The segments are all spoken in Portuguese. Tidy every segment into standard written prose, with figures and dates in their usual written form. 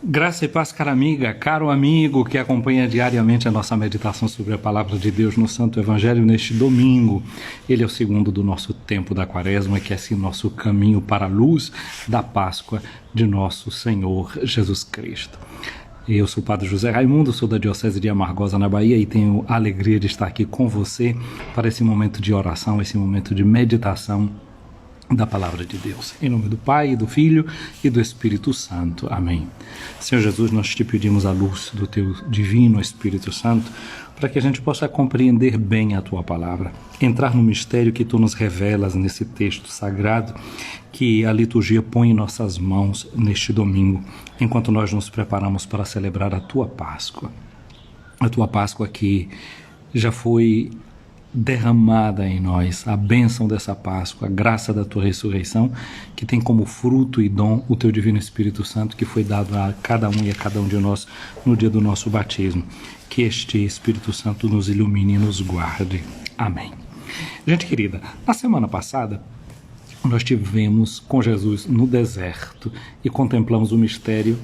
Graça e paz, cara amiga, caro amigo que acompanha diariamente a nossa meditação sobre a Palavra de Deus no Santo Evangelho neste domingo. Ele é o segundo do nosso tempo da Quaresma, que é assim nosso caminho para a luz da Páscoa de nosso Senhor Jesus Cristo. Eu sou o Padre José Raimundo, sou da Diocese de Amargosa, na Bahia, e tenho a alegria de estar aqui com você para esse momento de oração, esse momento de meditação da Palavra de Deus. Em nome do Pai, do Filho e do Espírito Santo. Amém. Senhor Jesus, nós te pedimos a luz do teu divino Espírito Santo para que a gente possa compreender bem a tua palavra, entrar no mistério que tu nos revelas nesse texto sagrado que a liturgia põe em nossas mãos neste domingo, enquanto nós nos preparamos para celebrar a tua Páscoa. A tua Páscoa que já foi derramada em nós, a bênção dessa Páscoa, a graça da tua ressurreição, que tem como fruto e dom o teu divino Espírito Santo, que foi dado a cada um e a cada um de nós no dia do nosso batismo. Que este Espírito Santo nos ilumine e nos guarde. Amém. Gente querida, na semana passada nós estivemos com Jesus no deserto e contemplamos o mistério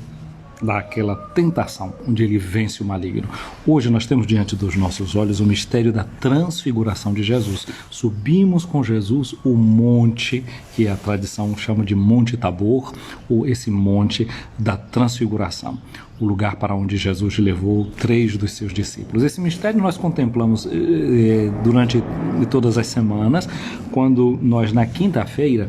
daquela tentação, onde ele vence o maligno. Hoje nós temos diante dos nossos olhos o mistério da transfiguração de Jesus. Subimos com Jesus o monte, que a tradição chama de Monte Tabor, ou esse monte da transfiguração, o lugar para onde Jesus levou 3 dos seus discípulos. Esse mistério nós contemplamos durante todas as semanas, quando nós na quinta-feira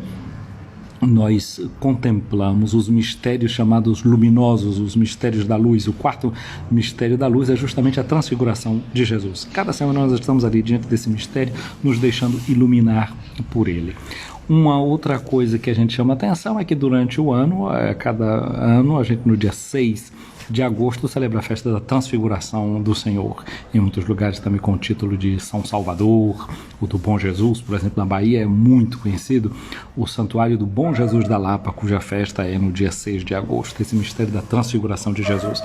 nós contemplamos os mistérios chamados luminosos, os mistérios da luz. O quarto mistério da luz é justamente a transfiguração de Jesus. Cada semana nós estamos ali diante desse mistério, nos deixando iluminar por ele. Uma outra coisa que a gente chama atenção é que durante o ano, cada ano, a gente no dia 6 de agosto celebra a festa da Transfiguração do Senhor, em muitos lugares também com o título de São Salvador, o do Bom Jesus. Por exemplo, na Bahia é muito conhecido o Santuário do Bom Jesus da Lapa, cuja festa é no dia 6 de agosto, esse mistério da Transfiguração de Jesus.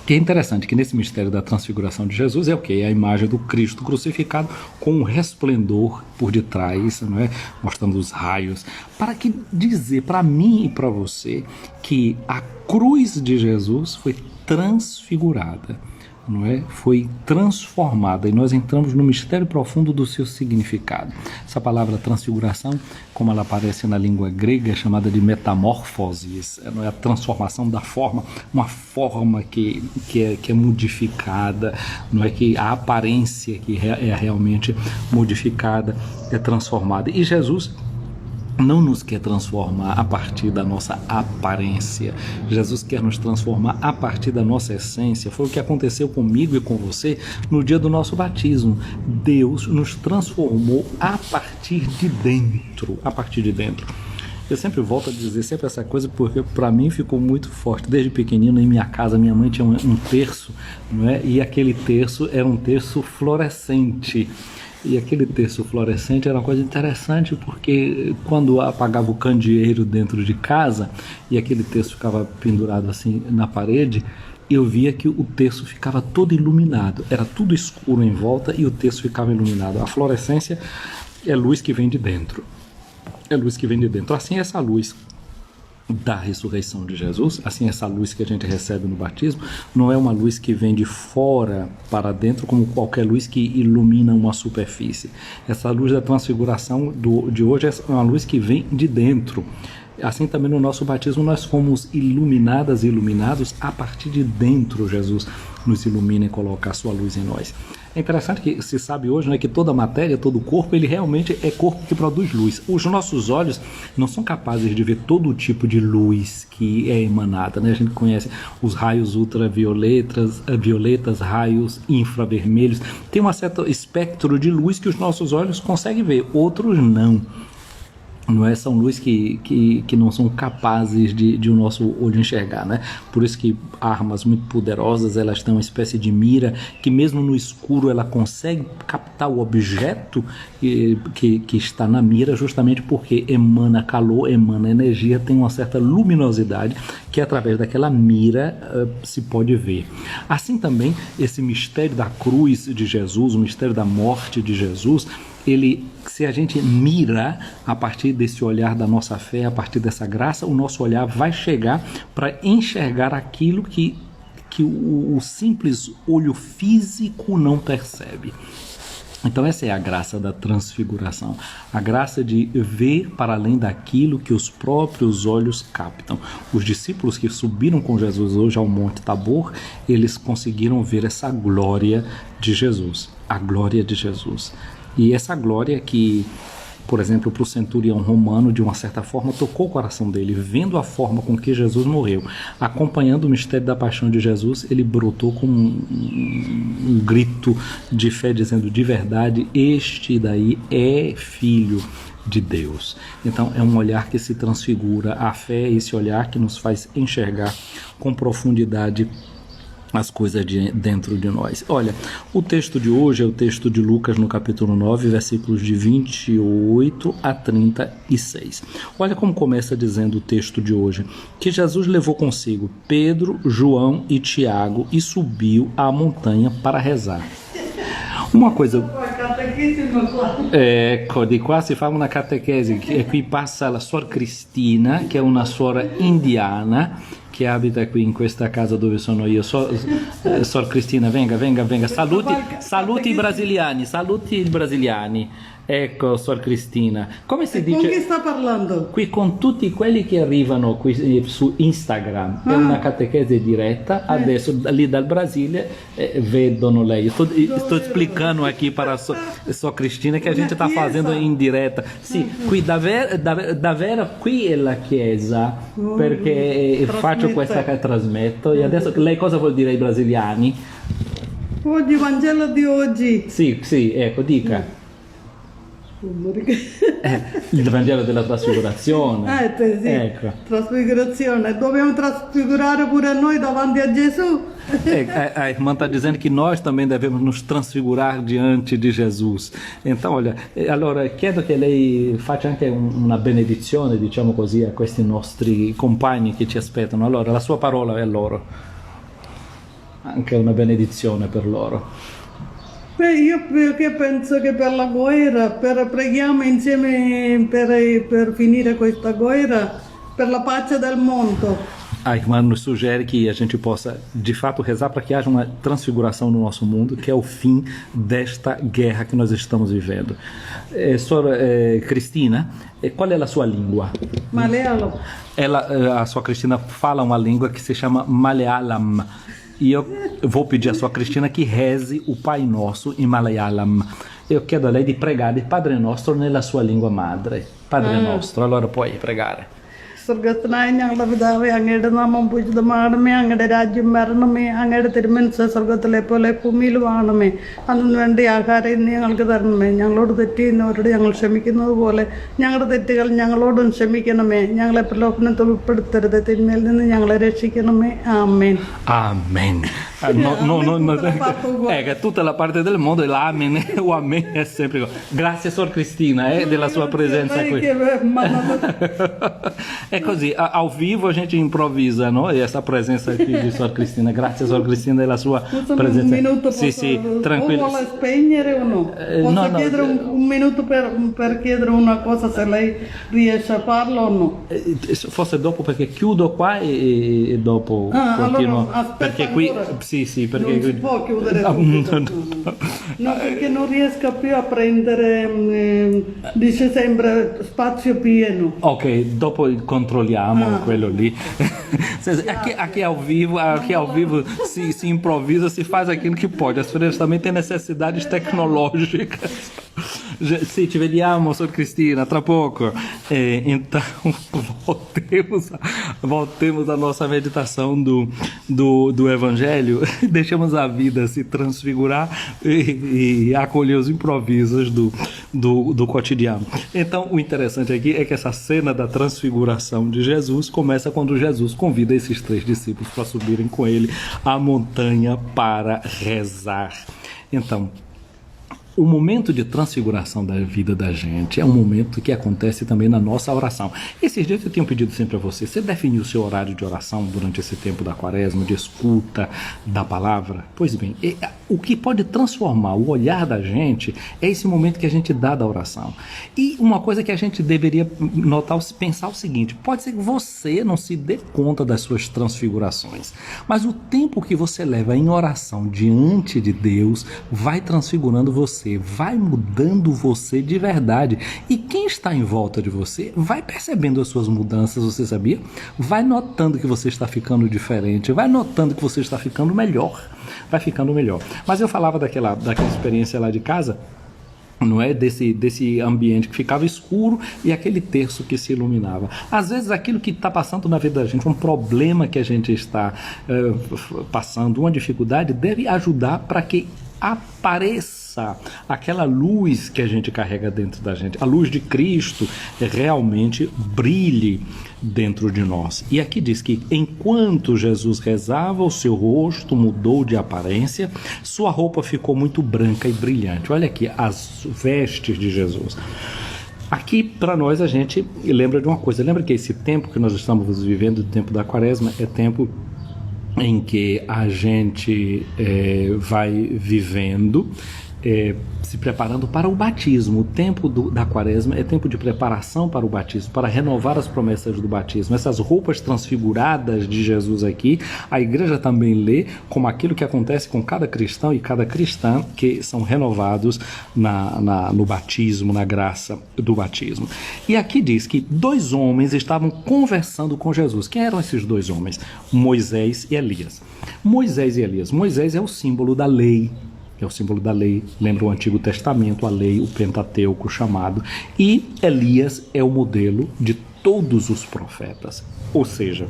Que é interessante que nesse mistério da transfiguração de Jesus é o quê? É a imagem do Cristo crucificado com um resplendor por detrás, não é? Mostrando os raios, para que dizer para mim e para você que a cruz de Jesus foi transfigurada, não é? Foi transformada, e nós entramos no mistério profundo do seu significado. Essa palavra transfiguração, como ela aparece na língua grega, é chamada de metamorfoses, não é? A transformação da forma, uma forma que é modificada, não é? Que a aparência que é realmente modificada, é transformada. E Jesus não nos quer transformar a partir da nossa aparência. Jesus quer nos transformar a partir da nossa essência. Foi o que aconteceu comigo e com você no dia do nosso batismo. Deus nos transformou a partir de dentro. A partir de dentro. Eu sempre volto a dizer sempre essa coisa porque para mim ficou muito forte. Desde pequenino, em minha casa, minha mãe tinha um terço, não é? E aquele terço era um terço fluorescente. E aquele terço fluorescente era uma coisa interessante, porque quando apagava o candeeiro dentro de casa e aquele terço ficava pendurado assim na parede, eu via que o terço ficava todo iluminado. Era tudo escuro em volta e o terço ficava iluminado. A fluorescência é luz que vem de dentro. É luz que vem de dentro. Assim, essa luz da ressurreição de Jesus, assim, essa luz que a gente recebe no batismo, não é uma luz que vem de fora para dentro, como qualquer luz que ilumina uma superfície. Essa luz da transfiguração de hoje é uma luz que vem de dentro. Assim também no nosso batismo nós fomos iluminadas e iluminados a partir de dentro. Jesus nos ilumina e coloca a sua luz em nós. É interessante que se sabe hoje, né, que toda a matéria, todo o corpo, ele realmente é corpo que produz luz. Os nossos olhos não são capazes de ver todo o tipo de luz que é emanada, né? A gente conhece os raios ultravioletas, raios infravermelhos. Tem um certo espectro de luz que os nossos olhos conseguem ver, outros não. Não é? São luzes que não são capazes de o nosso olho enxergar, né? Por isso que armas muito poderosas, elas têm uma espécie de mira que mesmo no escuro ela consegue captar o objeto que está na mira, justamente porque emana calor, emana energia, tem uma certa luminosidade que através daquela mira se pode ver. Assim também esse mistério da cruz de Jesus, o mistério da morte de Jesus, se a gente mira a partir desse olhar da nossa fé, a partir dessa graça, o nosso olhar vai chegar para enxergar aquilo que o simples olho físico não percebe. Então essa é a graça da transfiguração, a graça de ver para além daquilo que os próprios olhos captam. Os discípulos que subiram com Jesus hoje ao Monte Tabor, eles conseguiram ver essa glória de Jesus, a glória de Jesus. E essa glória que, por exemplo, para o centurião romano, de uma certa forma, tocou o coração dele, vendo a forma com que Jesus morreu, acompanhando o mistério da paixão de Jesus, ele brotou com um grito de fé, dizendo: de verdade, este daí é filho de Deus. Então é um olhar que se transfigura. A fé é esse olhar que nos faz enxergar com profundidade as coisas dentro de nós. Olha, o texto de hoje é o texto de Lucas no capítulo 9, versículos de 28 a 36. Olha como começa dizendo o texto de hoje: que Jesus levou consigo Pedro, João e Tiago e subiu à montanha para rezar. Uma coisa... Ecco, di qua si fa una catechesi, e qui passa la suor Cristina, che è una suora indiana, che abita qui in questa casa dove sono io. Sor Cristina, venga. Saluti i brasiliani. Ecco, Sor Cristina. Come si dice? Con chi sta parlando? Qui con tutti quelli che arrivano qui su Instagram. È una catechesi diretta. Adesso lì dal Brasile vedono lei. Sto esplicando aqui para a Sor Cristina che a gente está fazendo in diretta. Sì, qui davvero qui è la chiesa, perché faccio questa che trasmetto. E adesso lei cosa vuol dire ai brasiliani? Oggi, Vangelo di oggi. Sì, ecco, dica. Il Vangelo della trasfigurazione. Sì. Ecco. Trasfigurazione. Dobbiamo trasfigurare pure noi davanti a Gesù. A irmã está dizendo que nós também devemos nos transfigurar diante de Jesus. Então, olha, allora chiedo che lei faccia anche una benedizione, diciamo così, a questi nostri compagni che ci aspettano. Allora, la sua parola è loro. Anche una benedizione per loro. Io penso che per la guerra, preghiamo insieme per finire questa guerra, per la pace del mondo. A irmã nos sugere que a gente possa, de fato, rezar para que haja uma transfiguração no nosso mundo, que é o fim desta guerra que nós estamos vivendo. Sora Cristina, qual é a sua língua? Malayalam. A sua Cristina fala uma língua que se chama Malayalam. E eu vou pedir a sua Cristina que reze o Pai Nosso em Malayalam. Eu chiedo a lei di pregare il Padre Nostro nella sua lingua madre. Padre Nostro, allora puoi pregare. സ്വർഗസ്ഥനായ ഞങ്ങളുടെ പിതാവേ, അങ്ങയുടെ നാമം പൂജിതമാകണമേ, അങ്ങയുടെ രാജ്യം വരണമേ, അങ്ങയുടെ തിരുമനസ്സ് സ്വർഗത്തിലെ പോലെ ഭൂമിയിലും ആകണമേ. അതിനു വേണ്ടി ആഹാരം ഇന്ന് ഞങ്ങൾക്ക് തരണമേ. ഞങ്ങളോട് തെറ്റ് ചെയ്യുന്നവരോട് ഞങ്ങൾ ക്ഷമിക്കുന്നത് പോലെ ഞങ്ങളുടെ തെറ്റുകൾ ഞങ്ങളോടും ക്ഷമിക്കണമേ. ഞങ്ങളെ പ്രലോഭനത്തിൽ ഉൾപ്പെടുത്തരുത്, തിന്മയിൽ നിന്ന് ഞങ്ങളെ രക്ഷിക്കണമേ. ആമേൻ. Amen. È tutta la parte del mondo e l'amen, o amen è sempre. Grazie Sor Cristina della sua presenza qui. É così, ao vivo a gente improvvisa, no? E essa presença aqui de Sor Cristina. Grazie Sor Cristina della sua presenza. Un minuto, sì, tranquillo. O vuole spegnere o no? Posso chiedere un minuto per chiedere una cosa, se lei riesce a farlo o no? Forse dopo, perché chiudo qua e dopo continuo. Allora, perché qui sì, perché non si può chiudere tutto. No, perché non riesco più a prendere, dice sempre spazio pieno. Ok, dopo controlliamo quello lì. Aqui ao vivo se improvisa, se faz aquilo que pode. As freiras também têm necessidades tecnológicas. Sì, ci vediamo, Sor Cristina, tra poco. Então, voltemos à nossa meditação do Evangelho. Deixamos a vida se transfigurar e acolher os improvisos do cotidiano. Então, o interessante aqui é que essa cena da transfiguração de Jesus começa quando Jesus convida esses 3 discípulos para subirem com ele à montanha para rezar. Então, O momento de transfiguração da vida da gente é um momento que acontece também na nossa oração. Esses dias eu tenho pedido sempre a você definir o seu horário de oração durante esse tempo da quaresma, de escuta da palavra. Pois bem, o que pode transformar o olhar da gente é esse momento que a gente dá da oração. E uma coisa que a gente deveria notar, pensar o seguinte: pode ser que você não se dê conta das suas transfigurações, mas o tempo que você leva em oração diante de Deus vai transfigurando você, vai mudando você de verdade. E quem está em volta de você vai percebendo as suas mudanças, você sabia? Vai notando que você está ficando diferente, vai notando que você está ficando melhor, vai ficando melhor. Mas eu falava daquela experiência lá de casa, não é? Desse ambiente que ficava escuro e aquele terço que se iluminava. Às vezes aquilo que está passando na vida da gente, um problema que a gente está passando, uma dificuldade, deve ajudar para que apareça aquela luz que a gente carrega dentro da gente, a luz de Cristo realmente brilhe dentro de nós. E aqui diz que enquanto Jesus rezava, o seu rosto mudou de aparência, sua roupa ficou muito branca e brilhante. Olha aqui as vestes de Jesus. Aqui, para nós, a gente lembra de uma coisa. Lembra que esse tempo que nós estamos vivendo, o tempo da quaresma, é tempo em que a gente vai vivendo, se preparando para o batismo. O tempo da quaresma é tempo de preparação para o batismo, para renovar as promessas do batismo. Essas roupas transfiguradas de Jesus aqui, a igreja também lê como aquilo que acontece com cada cristão e cada cristã, que são renovados no batismo, na graça do batismo. E aqui diz que 2 homens estavam conversando com Jesus. Quem eram esses 2 homens? Moisés e Elias. Moisés e Elias. Moisés é o símbolo da lei. É o símbolo da lei, lembra o Antigo Testamento, a lei, o Pentateuco chamado, e Elias é o modelo de todos os profetas. Ou seja,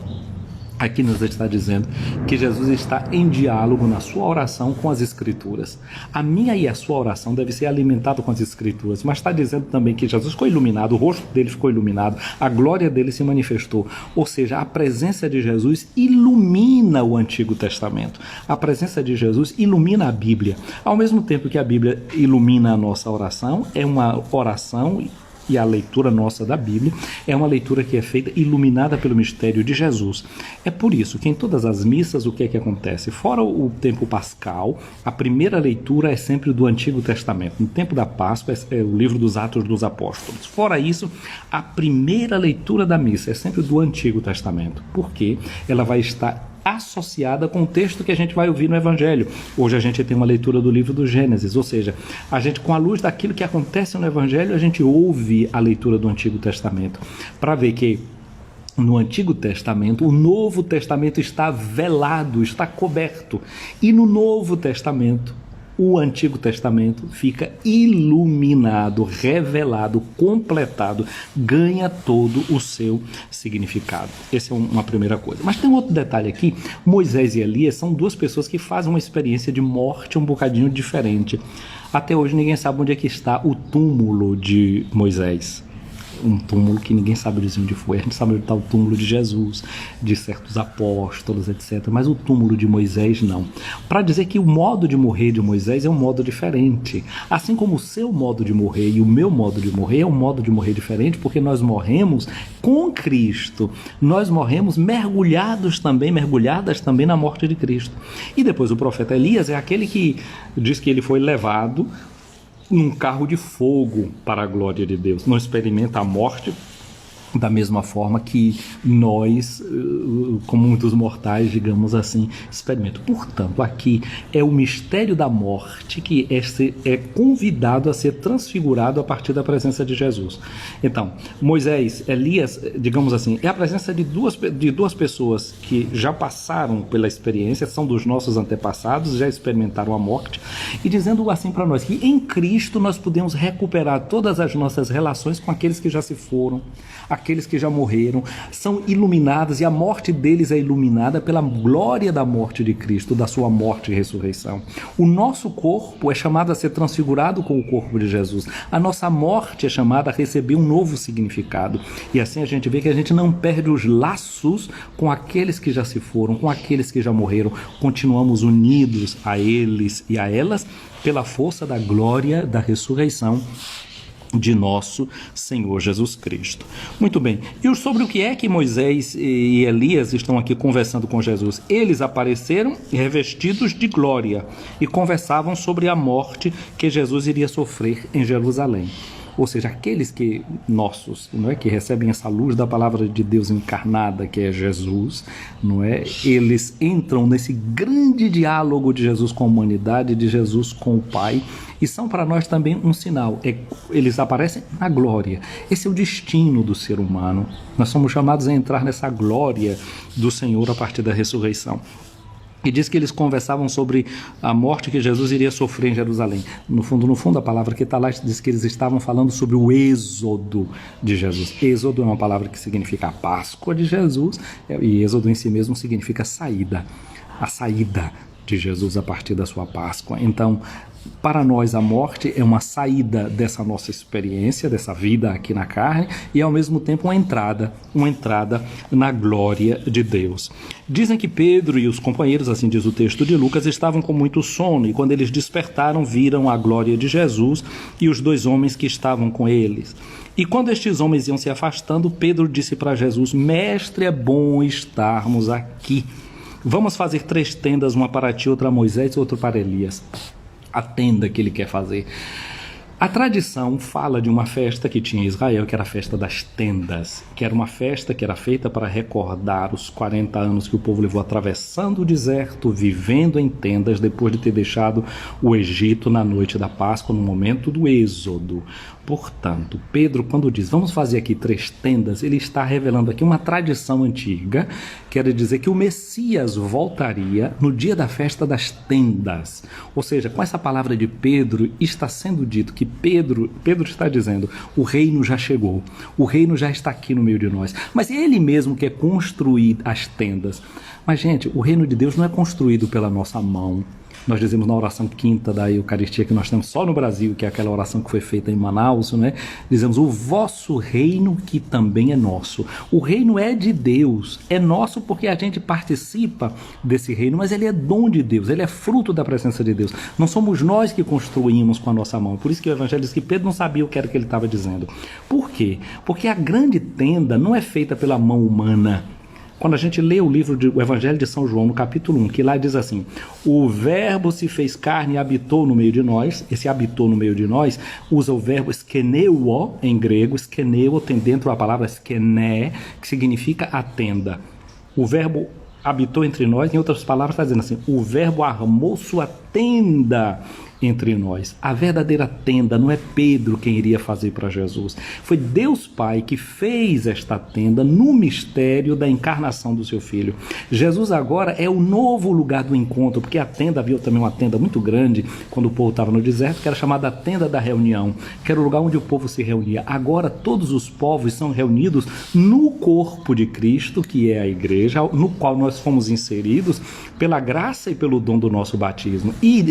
aqui nos está dizendo que Jesus está em diálogo na sua oração com as Escrituras. A minha e a sua oração deve ser alimentada com as Escrituras, mas está dizendo também que Jesus ficou iluminado, o rosto dele ficou iluminado, a glória dele se manifestou. Ou seja, a presença de Jesus ilumina o Antigo Testamento. A presença de Jesus ilumina a Bíblia. Ao mesmo tempo que a Bíblia ilumina a nossa oração, é uma oração, e a leitura nossa da Bíblia é uma leitura que é feita iluminada pelo mistério de Jesus. É por isso que em todas as missas o que é que acontece? Fora o tempo pascal, a primeira leitura é sempre do Antigo Testamento. No tempo da Páscoa é o livro dos Atos dos Apóstolos. Fora isso, a primeira leitura da missa é sempre do Antigo Testamento, porque ela vai estar associada com o texto que a gente vai ouvir no Evangelho. Hoje a gente tem uma leitura do livro do Gênesis, ou seja, a gente, com a luz daquilo que acontece no Evangelho, a gente ouve a leitura do Antigo Testamento, para ver que no Antigo Testamento, o Novo Testamento está velado, está coberto, e no Novo Testamento, o Antigo Testamento fica iluminado, revelado, completado, ganha todo o seu significado. Essa é uma primeira coisa. Mas tem um outro detalhe aqui. Moisés e Elias são 2 pessoas que fazem uma experiência de morte um bocadinho diferente. Até hoje ninguém sabe onde é que está o túmulo de Moisés. Um túmulo que ninguém sabe dizer onde foi. A gente sabe onde está o túmulo de Jesus, de certos apóstolos, etc. Mas o túmulo de Moisés não. Para dizer que o modo de morrer de Moisés é um modo diferente. Assim como o seu modo de morrer e o meu modo de morrer é um modo de morrer diferente, porque nós morremos com Cristo. Nós morremos mergulhadas também na morte de Cristo. E depois o profeta Elias é aquele que diz que ele foi levado num carro de fogo para a glória de Deus. Não experimenta a morte da mesma forma que nós, como muitos mortais, digamos assim, experimentam. Portanto, aqui é o mistério da morte que é convidado a ser transfigurado a partir da presença de Jesus. Então, Moisés, Elias, digamos assim, é a presença de duas pessoas que já passaram pela experiência, são dos nossos antepassados, já experimentaram a morte, e dizendo assim para nós que em Cristo nós podemos recuperar todas as nossas relações com aqueles que já se foram, aqueles que já morreram, são iluminadas e a morte deles é iluminada pela glória da morte de Cristo, da sua morte e ressurreição. O nosso corpo é chamado a ser transfigurado com o corpo de Jesus. A nossa morte é chamada a receber um novo significado. E assim a gente vê que a gente não perde os laços com aqueles que já se foram, com aqueles que já morreram. Continuamos unidos a eles e a elas pela força da glória da ressurreição de nosso Senhor Jesus Cristo. Muito bem, e sobre o que é que Moisés e Elias estão aqui conversando com Jesus? Eles apareceram revestidos de glória e conversavam sobre a morte que Jesus iria sofrer em Jerusalém. Ou seja, aqueles que nossos, não é, que recebem essa luz da palavra de Deus encarnada, que é Jesus, não é? Eles entram nesse grande diálogo de Jesus com a humanidade, de Jesus com o Pai, e são para nós também um sinal. Eles aparecem na glória. Esse é o destino do ser humano. Nós somos chamados a entrar nessa glória do Senhor a partir da ressurreição. E diz que eles conversavam sobre a morte que Jesus iria sofrer em Jerusalém. No fundo, a palavra que está lá diz que eles estavam falando sobre o êxodo de Jesus. Êxodo é uma palavra que significa a Páscoa de Jesus, e êxodo em si mesmo significa saída. A saída de Jesus a partir da sua Páscoa. Então, para nós a morte é uma saída dessa nossa experiência, dessa vida aqui na carne, e ao mesmo tempo uma entrada na glória de Deus. Dizem que Pedro e os companheiros, assim diz o texto de Lucas, estavam com muito sono, e quando eles despertaram, viram a glória de Jesus e os dois homens que estavam com eles. E quando estes homens iam se afastando, Pedro disse para Jesus: Mestre, é bom estarmos aqui. Vamos fazer 3 tendas, uma para ti, outra a Moisés e outra para Elias. A tenda que ele quer fazer. A tradição fala de uma festa que tinha em Israel, que era a festa das tendas, que era uma festa que era feita para recordar os 40 anos que o povo levou atravessando o deserto, vivendo em tendas, depois de ter deixado o Egito na noite da Páscoa, no momento do Êxodo. Portanto, Pedro, quando diz, vamos fazer aqui 3 tendas, ele está revelando aqui uma tradição antiga, quer dizer que o Messias voltaria no dia da festa das tendas. Ou seja, com essa palavra de Pedro, está sendo dito que Pedro está dizendo, o reino já chegou, o reino já está aqui no meio de nós, mas ele mesmo quer construir as tendas. Mas, gente, o reino de Deus não é construído pela nossa mão. Nós dizemos na oração quinta da Eucaristia, que nós temos só no Brasil, que é aquela oração que foi feita em Manaus, né? Dizemos, o vosso reino que também é nosso. O reino é de Deus, é nosso porque a gente participa desse reino, mas ele é dom de Deus, ele é fruto da presença de Deus. Não somos nós que construímos com a nossa mão. Por isso que o Evangelho diz que Pedro não sabia o que era que ele estava dizendo. Por quê? Porque a grande tenda não é feita pela mão humana. Quando a gente lê o Evangelho de São João, no capítulo 1, que lá diz assim, o verbo se fez carne e habitou no meio de nós. Esse habitou no meio de nós usa o verbo skeneuo em grego. Skeneuo tem dentro a palavra skené, que significa a tenda. O verbo habitou entre nós, em outras palavras está dizendo assim, o verbo armou sua tenda entre nós. A verdadeira tenda não é Pedro quem iria fazer para Jesus. Foi Deus Pai que fez esta tenda no mistério da encarnação do seu Filho. Jesus agora é o novo lugar do encontro, porque a tenda, havia também uma tenda muito grande, quando o povo estava no deserto, que era chamada a tenda da reunião, que era o lugar onde o povo se reunia. Agora todos os povos são reunidos no corpo de Cristo, que é a igreja, no qual nós fomos inseridos pela graça e pelo dom do nosso batismo. E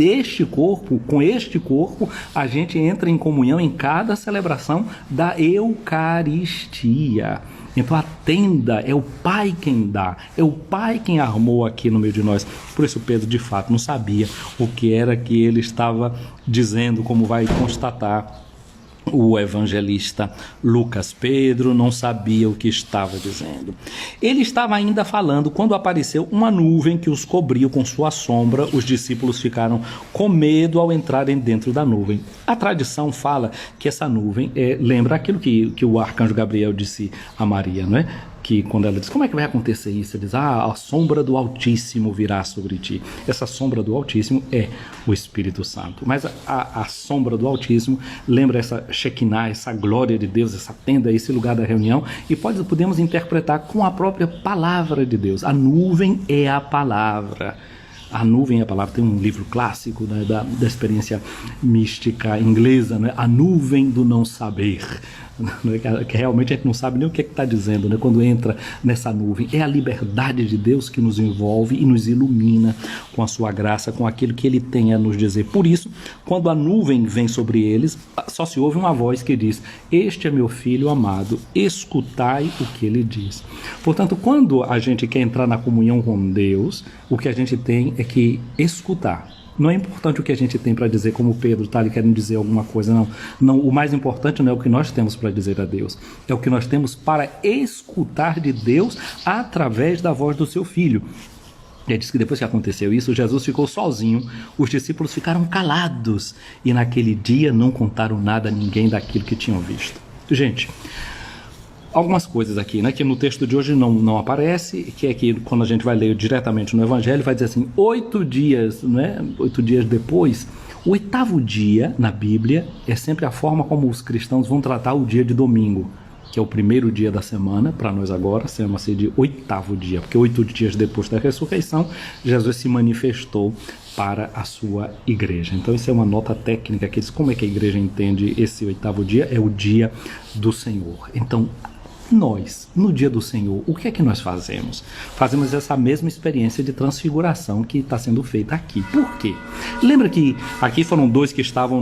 com este corpo, a gente entra em comunhão em cada celebração da Eucaristia. Então a tenda é o Pai quem dá, é o Pai quem armou aqui no meio de nós. Por isso Pedro de fato não sabia o que era que ele estava dizendo, como vai constatar o evangelista Lucas. Pedro não sabia o que estava dizendo. Ele estava ainda falando quando apareceu uma nuvem que os cobriu com sua sombra. Os discípulos ficaram com medo ao entrarem dentro da nuvem. A tradição fala que essa nuvem lembra aquilo que o arcanjo Gabriel disse a Maria, não é? Que quando ela diz, como é que vai acontecer isso? Ele diz, a sombra do Altíssimo virá sobre ti. Essa sombra do Altíssimo é o Espírito Santo. Mas a sombra do Altíssimo lembra essa Shekinah, essa glória de Deus, essa tenda, esse lugar da reunião, e podemos interpretar com a própria palavra de Deus. A nuvem é a palavra. A nuvem é a palavra. Tem um livro clássico, né, da experiência mística inglesa, né? A nuvem do não saber. que realmente a gente não sabe nem o que está dizendo, né? Quando entra nessa nuvem. É a liberdade de Deus que nos envolve e nos ilumina com a sua graça, com aquilo que ele tem a nos dizer. Por isso, quando a nuvem vem sobre eles, só se ouve uma voz que diz: este é meu filho amado, escutai o que ele diz. Portanto, quando a gente quer entrar na comunhão com Deus, o que a gente tem é que escutar. Não é importante o que a gente tem para dizer, como Pedro está ali querendo dizer alguma coisa, não. O mais importante não é o que nós temos para dizer a Deus, é o que nós temos para escutar de Deus através da voz do seu Filho. E diz que depois que aconteceu isso, Jesus ficou sozinho, os discípulos ficaram calados e naquele dia não contaram nada a ninguém daquilo que tinham visto. Gente, algumas coisas aqui, né, que no texto de hoje não aparece, que é que quando a gente vai ler diretamente no Evangelho, vai dizer assim, 8 dias, né, 8 dias depois. O 8º dia na Bíblia é sempre a forma como os cristãos vão tratar o dia de domingo, que é o primeiro dia da semana, para nós agora, chama-se de 8º dia, porque 8 dias depois da ressurreição, Jesus se manifestou para a sua igreja. Então isso é uma nota técnica que diz como é que a igreja entende esse 8º dia, é o dia do Senhor. Então, nós, no dia do Senhor, o que é que nós fazemos? Fazemos essa mesma experiência de transfiguração que está sendo feita aqui. Por quê? Lembra que aqui foram 2 que estavam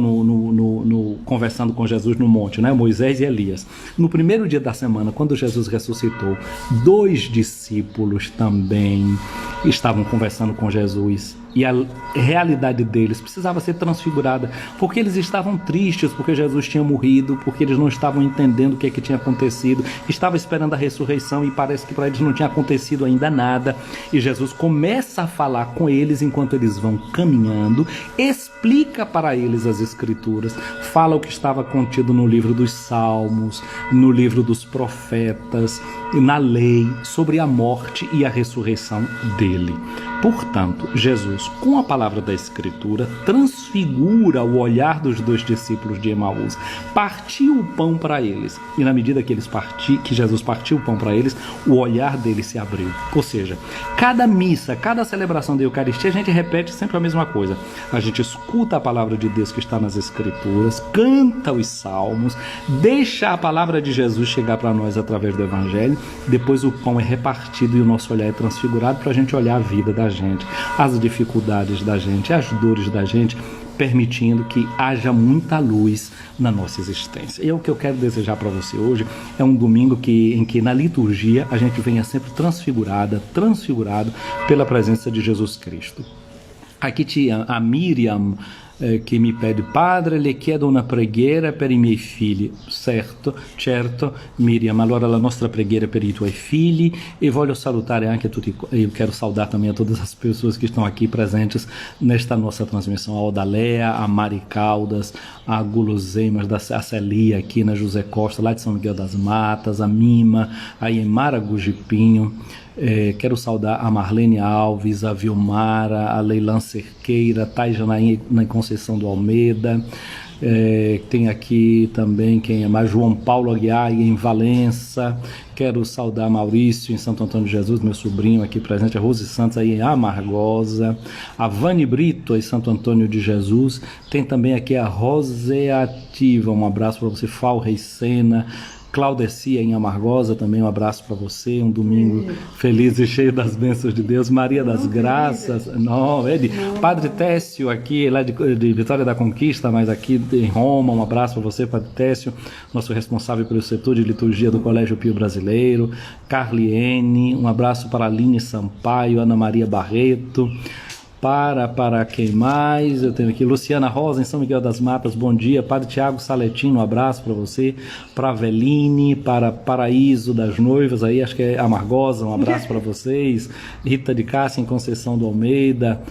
conversando com Jesus no monte, né? Moisés e Elias. No primeiro dia da semana, quando Jesus ressuscitou, 2 discípulos também estavam conversando com Jesus. E a realidade deles precisava ser transfigurada, porque eles estavam tristes, porque Jesus tinha morrido, porque eles não estavam entendendo o que é que tinha acontecido, estavam esperando a ressurreição e parece que para eles não tinha acontecido ainda nada. E Jesus começa a falar com eles enquanto eles vão caminhando, explica para eles as Escrituras, fala o que estava contido no livro dos Salmos, no livro dos profetas, na lei, sobre a morte e a ressurreição dele. Portanto, Jesus, com a palavra da Escritura, transfigura o olhar dos 2 discípulos de Emaús, partiu o pão para eles, e na medida que Jesus partiu o pão para eles, o olhar deles se abriu. Ou seja, cada missa, cada celebração da Eucaristia, a gente repete sempre a mesma coisa. A gente escuta a palavra de Deus que está nas Escrituras, canta os salmos, deixa a palavra de Jesus chegar para nós através do Evangelho, depois o pão é repartido e o nosso olhar é transfigurado para a gente olhar a vida da gente, as dificuldades da gente, as dores da gente, permitindo que haja muita luz na nossa existência. E o que eu quero desejar para você hoje é um domingo em que na liturgia a gente venha sempre transfigurado pela presença de Jesus Cristo. Aqui tinha a Miriam che mi pede: padre, le chiedo una preghiera per i miei figli. Certo, Miriam, allora la nostra preghiera per i tuoi figli, e voglio salutare anche tutti, eu quero saudar também a todas as pessoas que estão aqui presentes nesta nossa transmissão, a Odalea, a Mari Caldas, a Guloseimas, a Celia aqui, na José Costa, lá de São Miguel das Matas, a Mima, a Iemara Gugipinho. Quero saudar a Marlene Alves, a Vilmara, a Leilan Cerqueira, Thais Janaí na Conceição do Almeida. Tem aqui também quem é mais, João Paulo Aguiar em Valença. Quero saudar Maurício em Santo Antônio de Jesus, meu sobrinho aqui presente, a Rose Santos aí em Amargosa, a Vani Brito em Santo Antônio de Jesus. Tem também aqui a Roseativa, um abraço para você, Fal Reisena, Claudecia em Amargosa, também um abraço para você, um domingo feliz e cheio das bênçãos de Deus. Maria das Graças, Padre Técio aqui, lá de Vitória da Conquista, mas aqui em Roma, um abraço para você, Padre Técio, nosso responsável pelo setor de liturgia do Colégio Pio Brasileiro. Carliene, um abraço para Aline Sampaio, Ana Maria Barreto. Para quem mais? Eu tenho aqui Luciana Rosa, em São Miguel das Matas, bom dia. Padre Tiago Saletino, um abraço para você. Para Aveline, para Paraíso das Noivas, aí acho que é Amargosa, um abraço para vocês. Rita de Cássia, em Conceição do Almeida.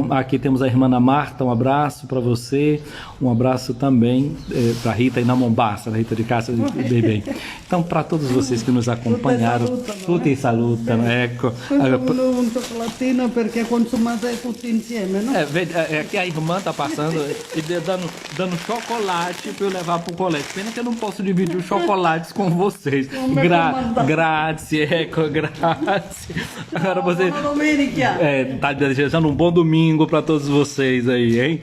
Aqui temos a irmã Ana Marta, um abraço para você, um abraço também para Rita e na Mombasa, Rita de Cássia, bem. Então, para todos vocês que nos acompanharam, tutti salutano, ecco. Un cioccolatino perché consumate tutti insieme, no? Aqui a irmã está passando e dando chocolate para eu levar para o colégio. Pena que eu não posso dividir os chocolates com vocês. Grazie, ecco, grazie. Agora você tá desejando um bom domingo para todos vocês aí, hein?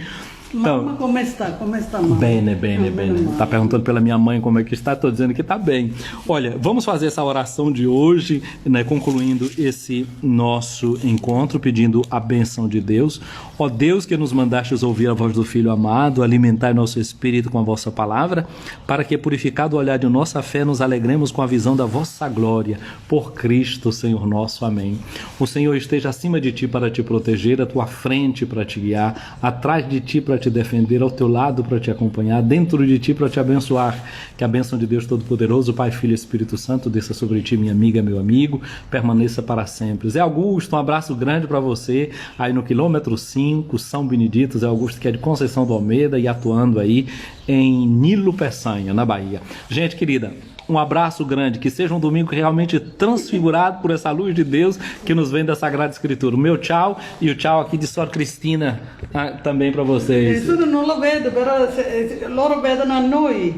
Mamma, come sta? Come sta, mamma? Bene, bene, bene. Tá perguntando pela minha mãe como é que está, tô dizendo que tá bem. Olha, vamos fazer essa oração de hoje, né, concluindo esse nosso encontro, pedindo a benção de Deus. Ó Deus, que nos mandastes ouvir a voz do Filho amado, alimentai nosso espírito com a vossa palavra, para que, purificado o olhar de nossa fé, nos alegremos com a visão da vossa glória. Por Cristo, Senhor nosso. Amém. O Senhor esteja acima de ti para te proteger, à tua frente para te guiar, atrás de ti para te defender, ao teu lado para te acompanhar, dentro de ti para te abençoar. Que a bênção de Deus Todo-Poderoso, Pai, Filho e Espírito Santo, desça sobre ti, minha amiga, meu amigo, permaneça para sempre. Zé Augusto, um abraço grande para você, aí no quilômetro 5, São Benedito. Zé Augusto, que é de Conceição do Almeida e atuando aí em Nilo Peçanha, na Bahia. Gente querida, um abraço grande, que seja um domingo realmente transfigurado por essa luz de Deus que nos vem da Sagrada Escritura. O meu tchau e o tchau aqui de Sor Cristina também para vocês. Isso não lo vedo, però loro vedono a noi.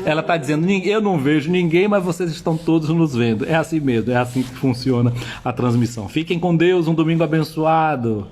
Ela está dizendo, eu não vejo ninguém, mas vocês estão todos nos vendo. É assim mesmo, é assim que funciona a transmissão. Fiquem com Deus, um domingo abençoado.